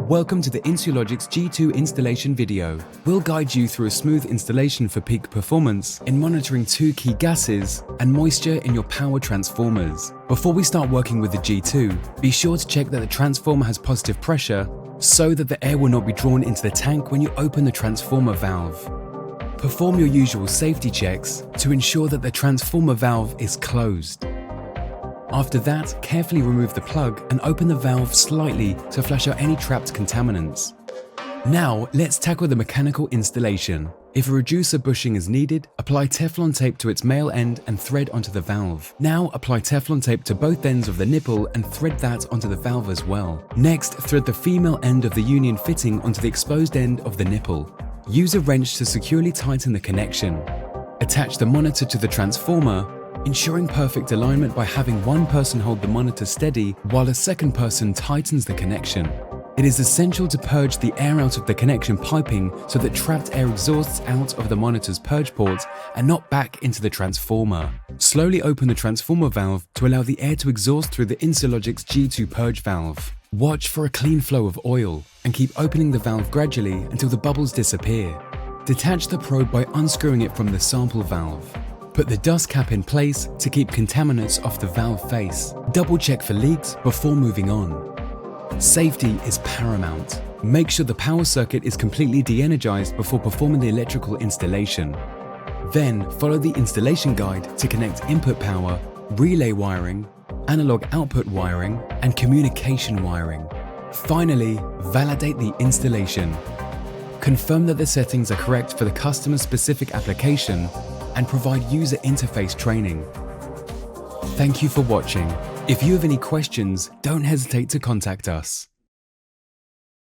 Welcome to the InsuLogix G2 installation video. We'll guide you through a smooth installation for peak performance in monitoring two key gases and moisture in your power transformers. Before we start working with the G2, be sure to check that the transformer has positive pressure so that the air will not be drawn into the tank when you open the transformer valve. Perform your usual safety checks to ensure that the transformer valve is closed. After that, carefully remove the plug and open the valve slightly to flush out any trapped contaminants. Now, let's tackle the mechanical installation. If a reducer bushing is needed, apply Teflon tape to its male end and thread onto the valve. Now, apply Teflon tape to both ends of the nipple and thread that onto the valve as well. Next, thread the female end of the union fitting onto the exposed end of the nipple. Use a wrench to securely tighten the connection. Attach the monitor to the transformer, ensuring perfect alignment by having one person hold the monitor steady while a second person tightens the connection. It is essential to purge the air out of the connection piping so that trapped air exhausts out of the monitor's purge port and not back into the transformer. Slowly open the transformer valve to allow the air to exhaust through the InsuLogix G2 purge valve. Watch for a clean flow of oil and keep opening the valve gradually until the bubbles disappear. Detach the probe by unscrewing it from the sample valve. Put the dust cap in place to keep contaminants off the valve face. Double check for leaks before moving on. Safety is paramount. Make sure the power circuit is completely de-energized before performing the electrical installation. Then follow the installation guide to connect input power, relay wiring, analog output wiring, and communication wiring. Finally, validate the installation. Confirm that the settings are correct for the customer's specific application and provide user interface training. Thank you for watching. If you have any questions, don't hesitate to contact us.